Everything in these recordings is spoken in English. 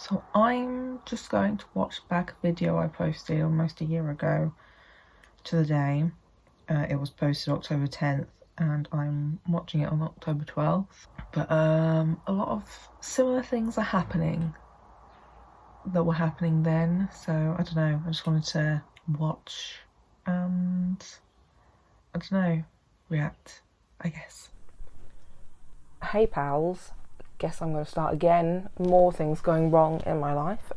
So I'm just going to watch back a video I posted almost a year ago to the day. It was posted October 10th and I'm watching it on October 12th. But a lot of similar things are happening that were happening then. So I don't know, I just wanted to watch and, I don't know, react, I guess. Hey pals, guess I'm going to start again. More things going wrong in my life.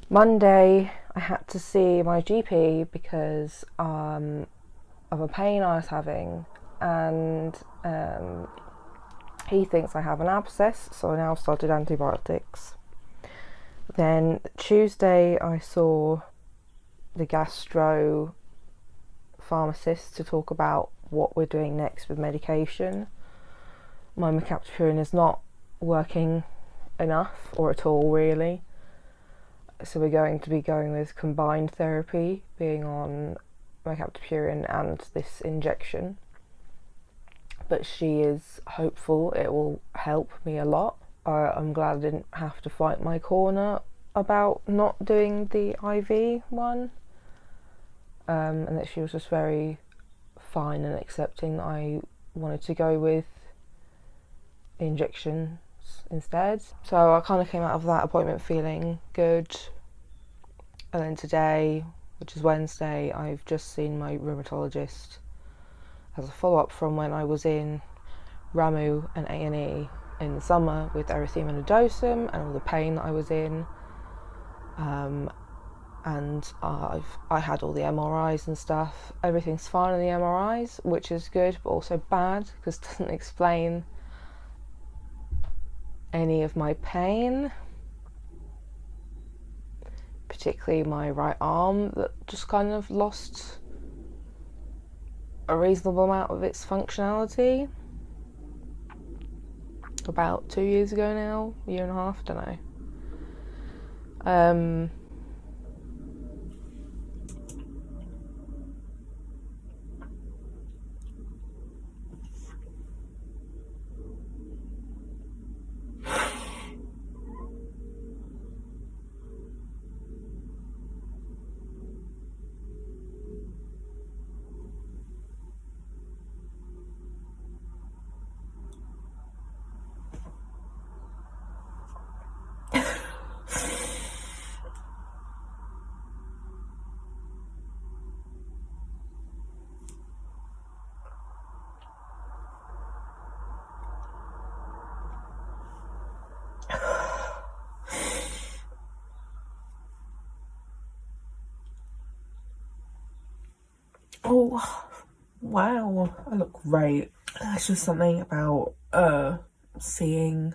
Monday I had to see my GP because of a pain I was having, and he thinks I have an abscess, so I now started antibiotics. Then Tuesday I saw the gastro pharmacist to talk about what we're doing next with medication. My mercaptopurine is not working enough, or at all really, so we're going to be going with combined therapy, being on mercaptopurine and this injection. But she is hopeful it will help me a lot. I'm glad I didn't have to fight my corner about not doing the IV one, and that she was just very fine and accepting that I wanted to go with injections instead. So I kind of came out of that appointment feeling good. And then today, which is Wednesday, I've just seen my rheumatologist as a follow-up from when I was in RAMU and A&E in the summer with erythema nodosum and all the pain that I was in. And I had all the MRIs and stuff. Everything's fine in the MRIs, which is good but also bad because it doesn't explain any of my pain, particularly my right arm that just kind of lost a reasonable amount of its functionality about 2 years ago now, a year and a half, I don't know. Oh, wow, I look great. There's just something about seeing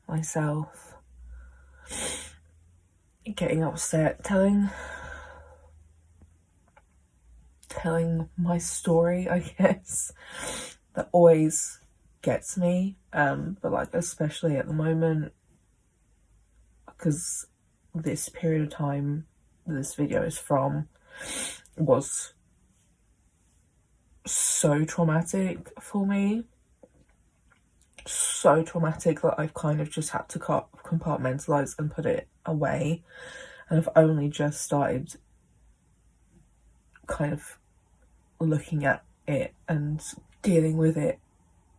myself getting upset, telling my story, I guess, that always gets me, but like especially at the moment, because this period of time this video is from was so traumatic for me, so traumatic that I've kind of just had to compartmentalize and put it away, and I've only just started kind of looking at it and dealing with it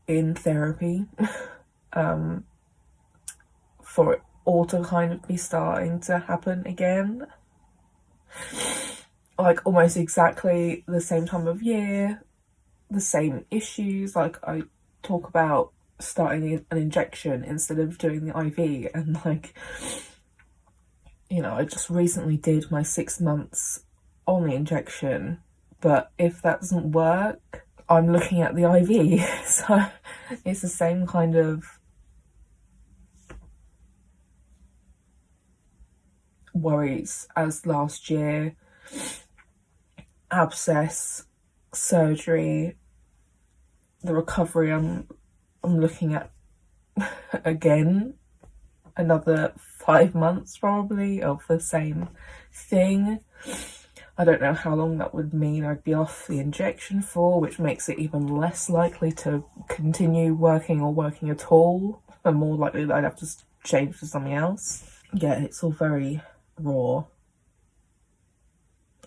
in therapy for it all to kind of be starting to happen again, like almost exactly the same time of year, the same issues. Like I talk about starting an injection instead of doing the IV, and like, you know, I just recently did my 6 months on the injection, but if that doesn't work, I'm looking at the IV. So it's the same kind of worries as last year. Abscess, surgery, the recovery I'm looking at again, another 5 months probably of the same thing. I don't know how long that would mean I'd be off the injection for, which makes it even less likely to continue working or working at all. and more likely that I'd have to change for something else. Yeah, it's all very raw.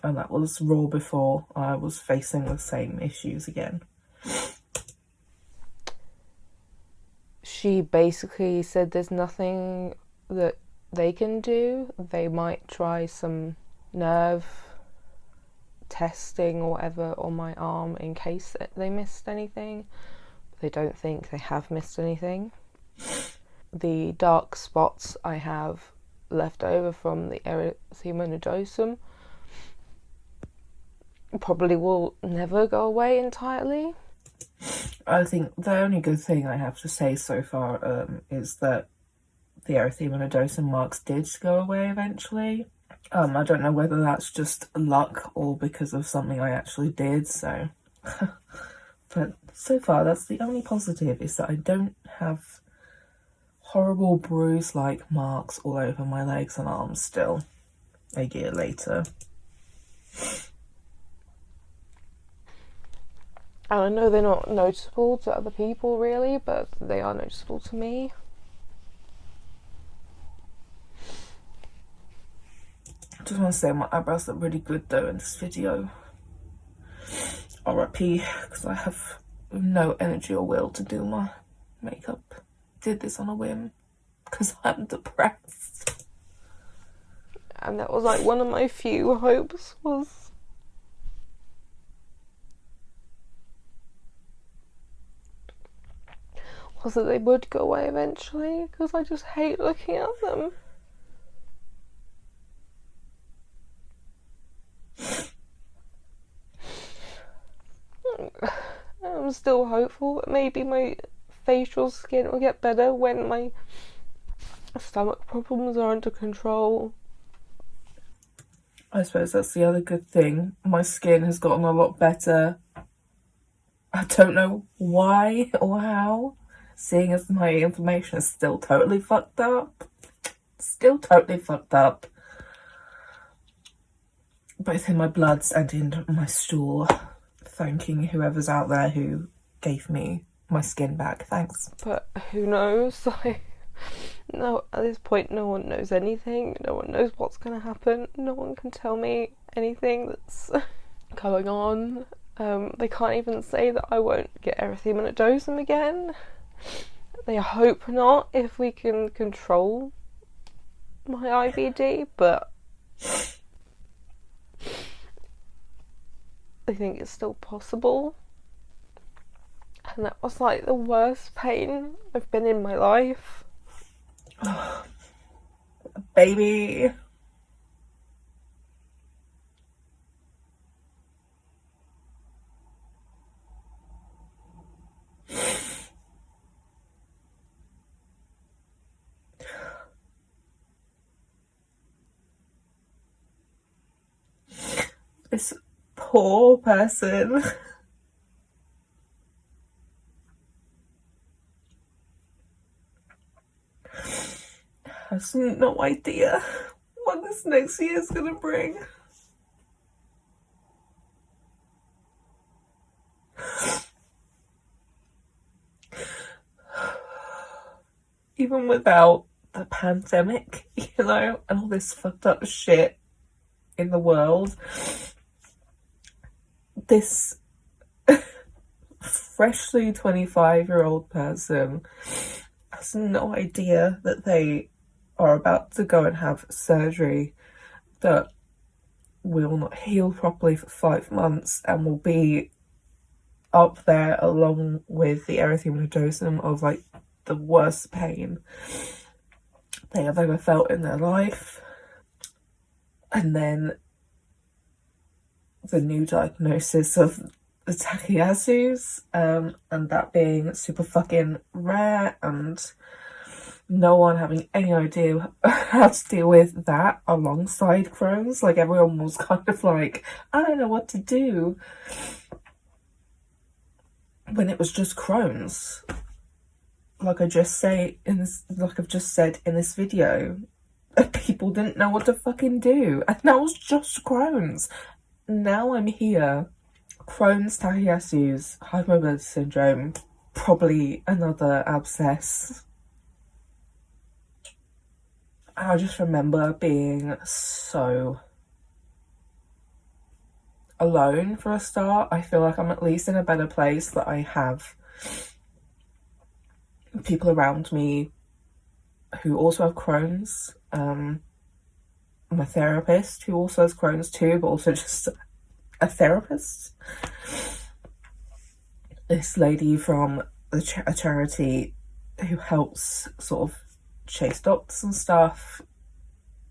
And that was raw before I was facing the same issues again. She basically said there's nothing that they can do. They might try some nerve testing or whatever on my arm in case they missed anything. They don't think they have missed anything. The dark spots I have left over from the erythema nodosum probably will never go away entirely. I think the only good thing I have to say so far is that the erythema nodosum marks did go away eventually. I don't know whether that's just luck or because of something I actually did, so... But so far, that's the only positive, is that I don't have horrible bruise-like marks all over my legs and arms still, a year later. And I know they're not noticeable to other people, really, but they are noticeable to me. I just want to say my eyebrows look really good, though, in this video. RIP, because I have no energy or will to do my makeup. Did this on a whim, because I'm depressed. And that was like one of my few hopes was that they would go away eventually, because I just hate looking at them. I'm still hopeful that maybe my facial skin will get better when my stomach problems are under control. I suppose that's the other good thing. My skin has gotten a lot better. I don't know why or how, seeing as my inflammation is still totally fucked up. Still totally fucked up. Both in my bloods and in my stool. Thanking whoever's out there who gave me my skin back. Thanks. But who knows? No, at this point, no one knows anything. No one knows what's going to happen. No one can tell me anything that's going on. They can't even say that I won't get erythema nodosum again. They hope not, if we can control my IBD, but I think it's still possible. And that was like the worst pain I've been in my life. Baby. This poor person. Has no idea what this next year is gonna bring. Even without the pandemic, you know, and all this fucked up shit in the world, this freshly 25-year-old person has no idea that they are about to go and have surgery that will not heal properly for 5 months and will be up there along with the erythema nodosum of like the worst pain they have ever felt in their life. And then the new diagnosis of the Takayasu's, and that being super fucking rare, and no one having any idea how to deal with that alongside Crohn's. Like, everyone was kind of like, I don't know what to do, when it was just Crohn's. Like I've just said in this video, people didn't know what to fucking do, and that was just Crohn's. Now I'm here, Crohn's, Takayasu's, hypermobility syndrome, probably another abscess I just remember being so alone for a start. I feel like I'm at least in a better place that I have people around me who also have Crohn's. My therapist who also has Crohn's too, but also just a therapist. This lady from a charity who helps sort of chase doctors and stuff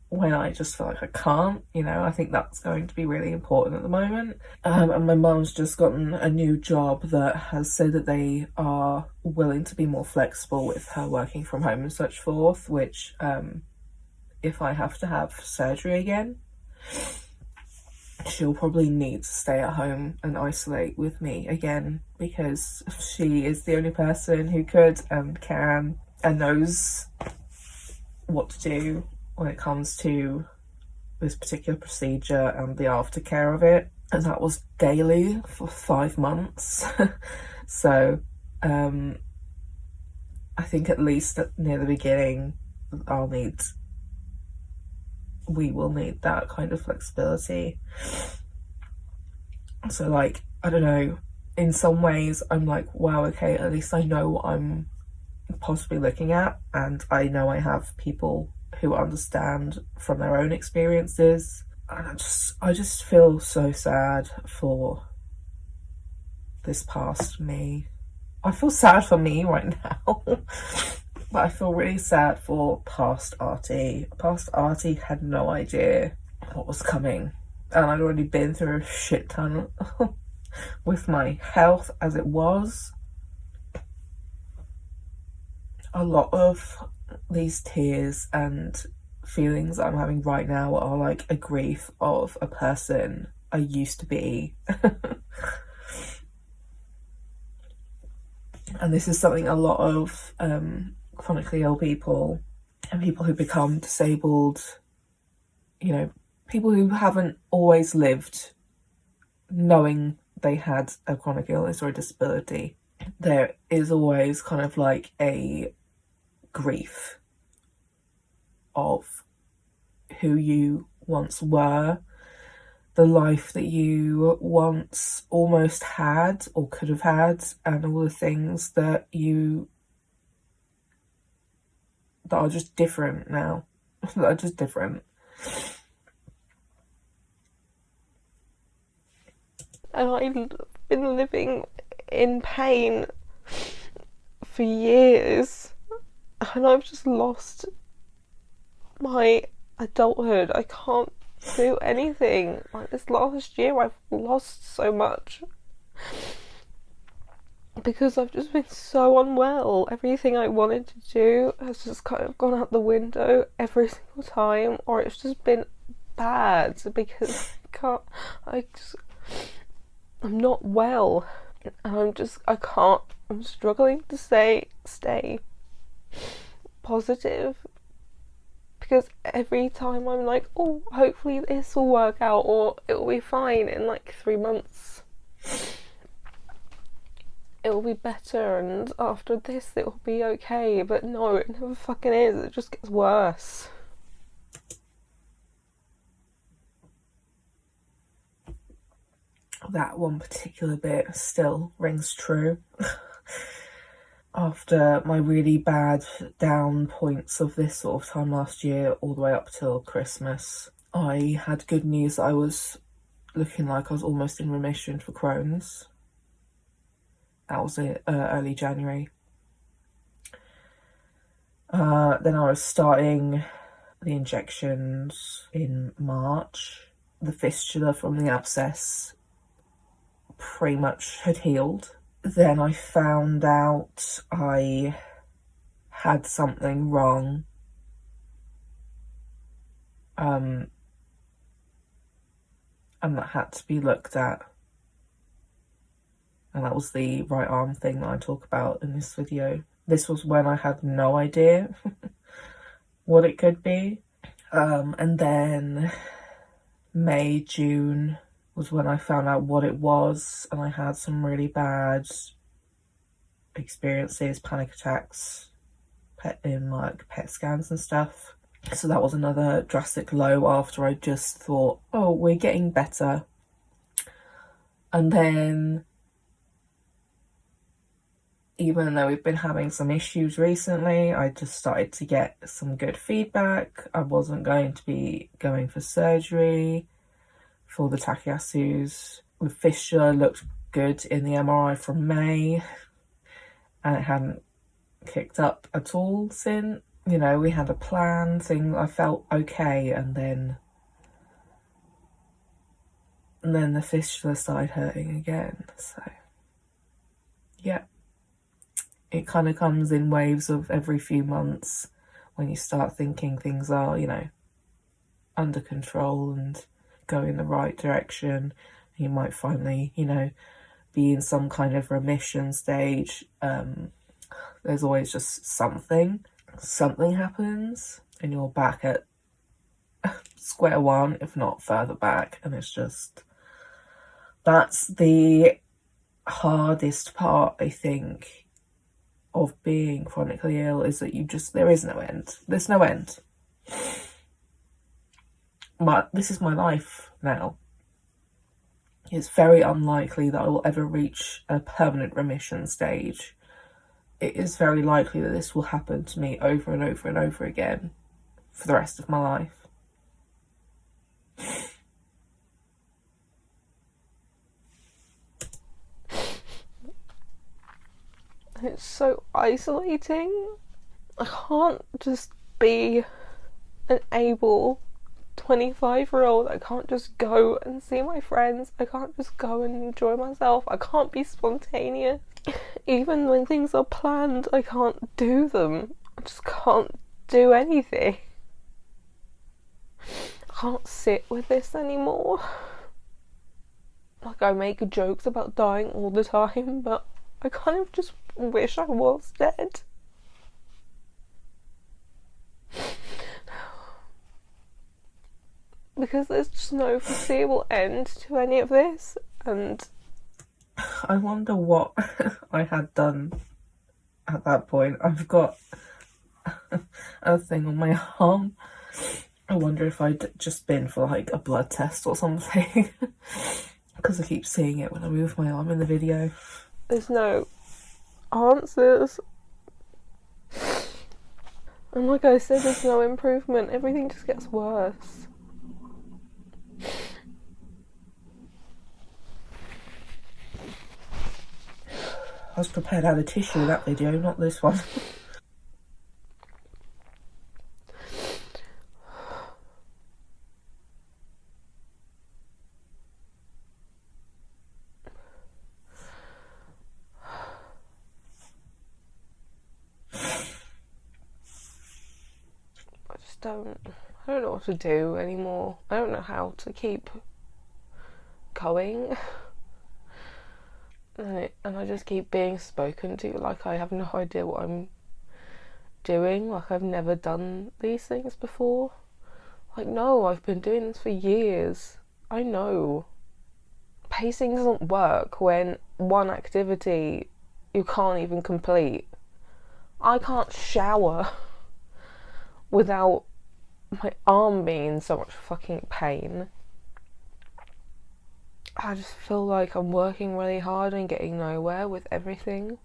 when I just feel like I can't, you know. I think that's going to be really important at the moment. And my mum's just gotten a new job that has said that they are willing to be more flexible with her working from home and such forth, which if I have to have surgery again, she'll probably need to stay at home and isolate with me again, because she is the only person who could and can and knows what to do when it comes to this particular procedure and the aftercare of it. And that was daily for 5 months. So I think at least near the beginning we will need that kind of flexibility. So like, I don't know, in some ways I'm like, wow, okay, at least I know what I'm possibly looking at, and I know I have people who understand from their own experiences. And I just feel so sad for this past me. I feel sad for me right now. But I feel really sad for past Artie. Past Artie had no idea what was coming. And I'd already been through a shit ton with my health as it was. A lot of these tears and feelings I'm having right now are like a grief of a person I used to be. And this is something a lot of chronically ill people and people who become disabled, you know, people who haven't always lived knowing they had a chronic illness or a disability, there is always kind of like a grief of who you once were, the life that you once almost had or could have had, and all the things that are just different now. That are just different. And I've been living in pain for years, and I've just lost my adulthood. I can't do anything. Like this last year I've lost so much because I've just been so unwell. Everything I wanted to do has just kind of gone out the window every single time, or it's just been bad because I'm not well, and I'm struggling to stay positive, because every time I'm like, oh, hopefully this will work out, or it will be fine in like 3 months, it will be better, and after this it will be okay. But no, it never fucking is. It just gets worse. That one particular bit still rings true. After my really bad down points of this sort of time last year, all the way up till Christmas, I had good news that I was looking like I was almost in remission for Crohn's. That was early January. Then I was starting the injections in March. The fistula from the abscess pretty much had healed. Then I found out I had something wrong. And that had to be looked at. And that was the right arm thing that I talk about in this video. This was when I had no idea what it could be. And then May, June was when I found out what it was, and I had some really bad experiences, panic attacks, PET scans and stuff. So that was another drastic low after I just thought, oh, we're getting better. And then, even though we've been having some issues recently, I just started to get some good feedback. I wasn't going to be going for surgery for the Takayasu's. The fissure looked good in the MRI from May, and it hadn't kicked up at all since. You know, we had a plan thing. I felt okay, and then the fistula started hurting again. So yeah, it kind of comes in waves of every few months when you start thinking things are, you know, under control and go in the right direction. You might finally, you know, be in some kind of remission stage. There's always just something happens and you're back at square one, if not further back, and it's just, that's the hardest part, I think, of being chronically ill, is that there is no end. There's no end. But this is my life now. It's very unlikely that I will ever reach a permanent remission stage. It is very likely that this will happen to me over and over and over again for the rest of my life. It's so isolating. I can't just be an able 25-year-old. I can't just go and see my friends. I can't just go and enjoy myself. I can't be spontaneous. Even when things are planned, I can't do them. I just can't do anything. I can't sit with this anymore. Like, I make jokes about dying all the time, but I kind of just wish I was dead. Because there's just no foreseeable end to any of this, and I wonder what I had done at that point. I've got a thing on my arm. I wonder if I'd just been for like a blood test or something, because I keep seeing it when I move my arm in the video. there's no answers. And like I said, there's no improvement. Everything just gets worse. I was prepared to have a tissue in that video, not this one. I don't know what to do anymore. I don't know how to keep going. And I just keep being spoken to like I have no idea what I'm doing, like I've never done these things before. Like, no, I've been doing this for years. I know. Pacing doesn't work when one activity you can't even complete. I can't shower without my arm being in so much fucking pain. I just feel like I'm working really hard and getting nowhere with everything.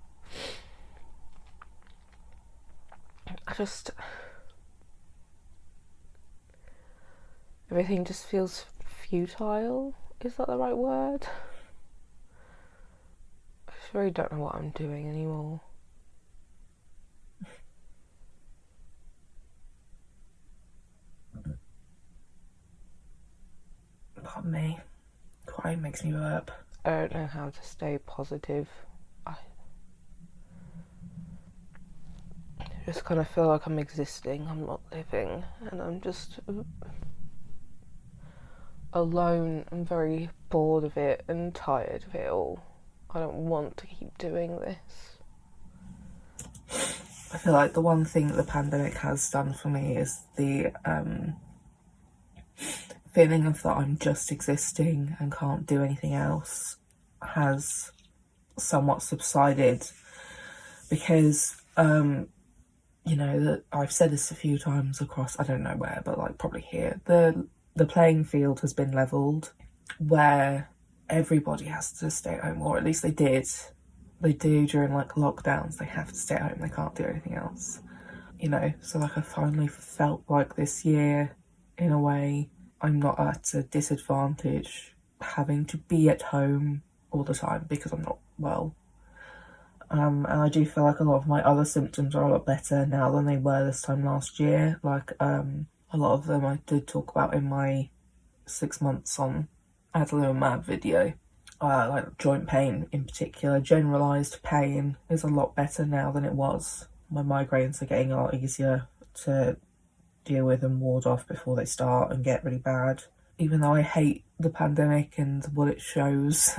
Everything just feels futile. Is that the right word? I just really don't know what I'm doing anymore. Pardon me. Crying makes me burp. I don't know how to stay positive. I just kind of feel like I'm existing, I'm not living, and I'm just alone. I'm very bored of it and tired of it all. I don't want to keep doing this. I feel like the one thing that the pandemic has done for me is the feeling of that I'm just existing and can't do anything else has somewhat subsided, because you know, that I've said this a few times across, I don't know where, but like probably here, the playing field has been levelled, where everybody has to stay at home, or at least they do during like lockdowns. They have to stay at home, they can't do anything else, you know. So like I finally felt like this year, in a way, I'm not at a disadvantage having to be at home all the time because I'm not well. And I do feel like a lot of my other symptoms are a lot better now than they were this time last year. Like a lot of them I did talk about in my 6 months on adalimumab video. Like joint pain in particular, generalised pain is a lot better now than it was. My migraines are getting a lot easier to deal with and ward off before they start and get really bad. Even though I hate the pandemic and what it shows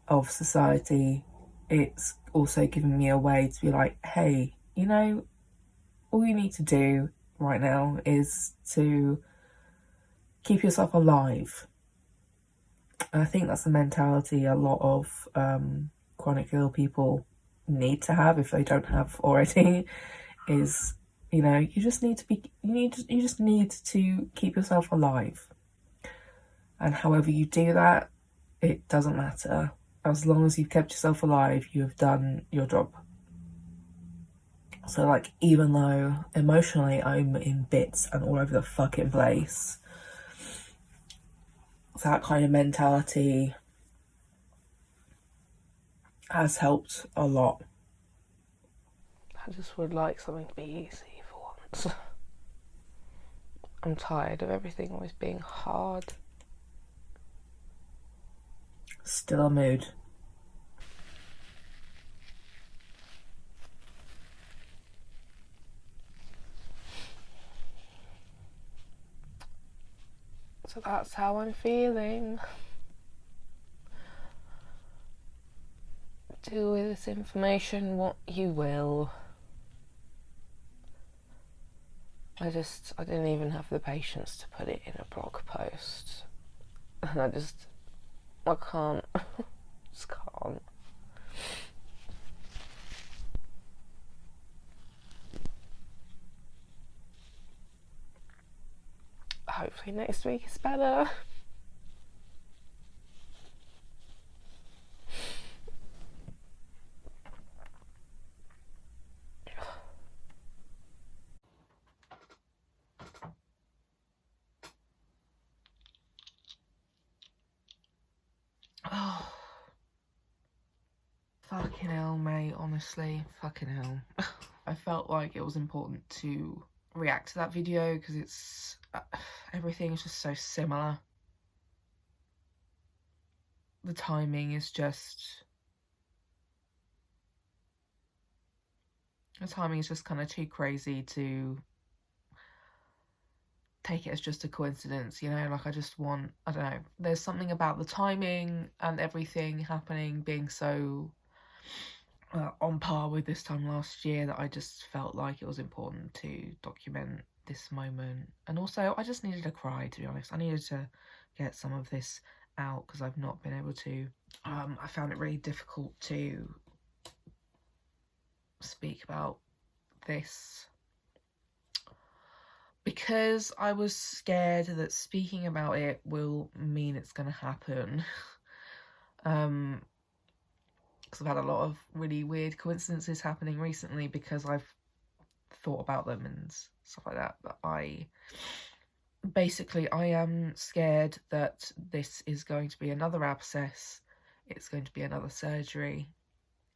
of society, it's also given me a way to be like, hey, you know, all you need to do right now is to keep yourself alive. And I think that's the mentality a lot of chronic ill people need to have, if they don't have already, is, you know, you just need to keep yourself alive. And however you do that, it doesn't matter. As long as you've kept yourself alive, you have done your job. So like, even though emotionally I'm in bits and all over the fucking place, that kind of mentality has helped a lot. I just would like something to be easy for once. I'm tired of everything always being hard. Still a mood. So that's how I'm feeling. Do with this information what you will. I didn't even have the patience to put it in a blog post. And I can't. Just can't. Hopefully next week is better. Oh, fucking hell, mate, honestly, fucking hell. I felt like it was important to react to that video because it's everything is just so similar. The timing is just kind of too crazy to take it as just a coincidence, you know. Like, I don't know, there's something about the timing and everything happening being so on par with this time last year that I just felt like it was important to document this moment. And also, I just needed to cry, to be honest. I needed to get some of this out because I've not been able to. I found it really difficult to speak about this because I was scared that speaking about it will mean it's going to happen. Because I've had a lot of really weird coincidences happening recently because I've thought about them and stuff like that. But I am scared that this is going to be another abscess. It's going to be another surgery.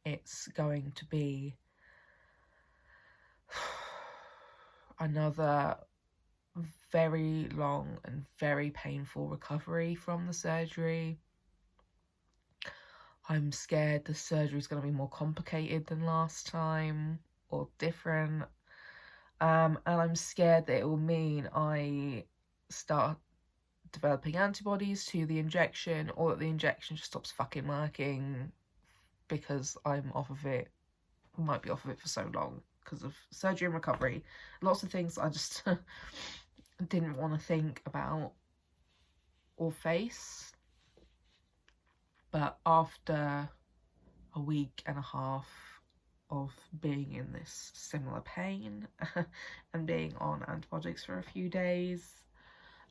It's going to be another very long and very painful recovery from the surgery. I'm scared the surgery is going to be more complicated than last time or different. And I'm scared that it will mean I start developing antibodies to the injection, or that the injection just stops fucking working because I'm off of it. Might be off of it for so long because of surgery and recovery. Lots of things I just didn't want to think about or face. But after a week and a half of being in this similar pain and being on antibiotics for a few days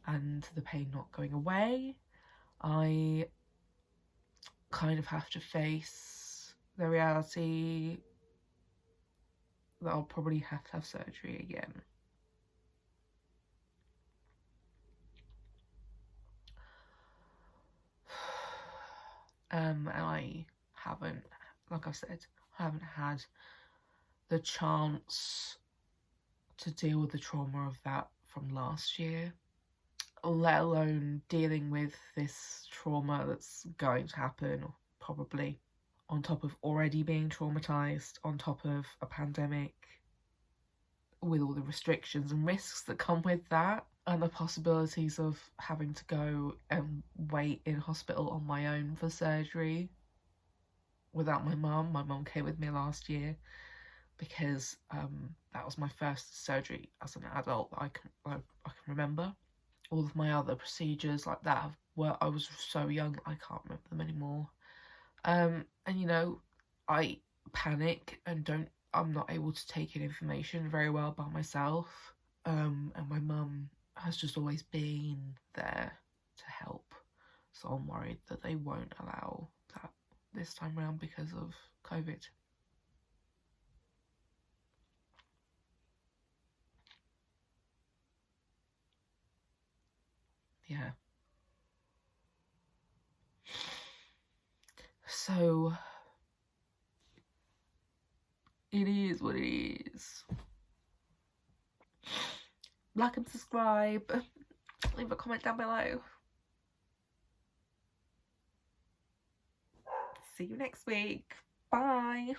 and the pain not going away, I kind of have to face the reality that I'll probably have to have surgery again. And I haven't, like I said, I haven't had the chance to deal with the trauma of that from last year, let alone dealing with this trauma that's going to happen, probably, on top of already being traumatized, on top of a pandemic, with all the restrictions and risks that come with that, and the possibilities of having to go and wait in hospital on my own for surgery without my mum. My mum came with me last year because that was my first surgery as an adult that I can remember. All of my other procedures like that I was so young I can't remember them anymore. And you know, I panic and I'm not able to take in information very well by myself. And my mum has just always been there to help. So I'm worried that they won't allow that this time around because of COVID. Yeah. So it is what it is. Like and subscribe. Leave a comment down below. See you next week. Bye.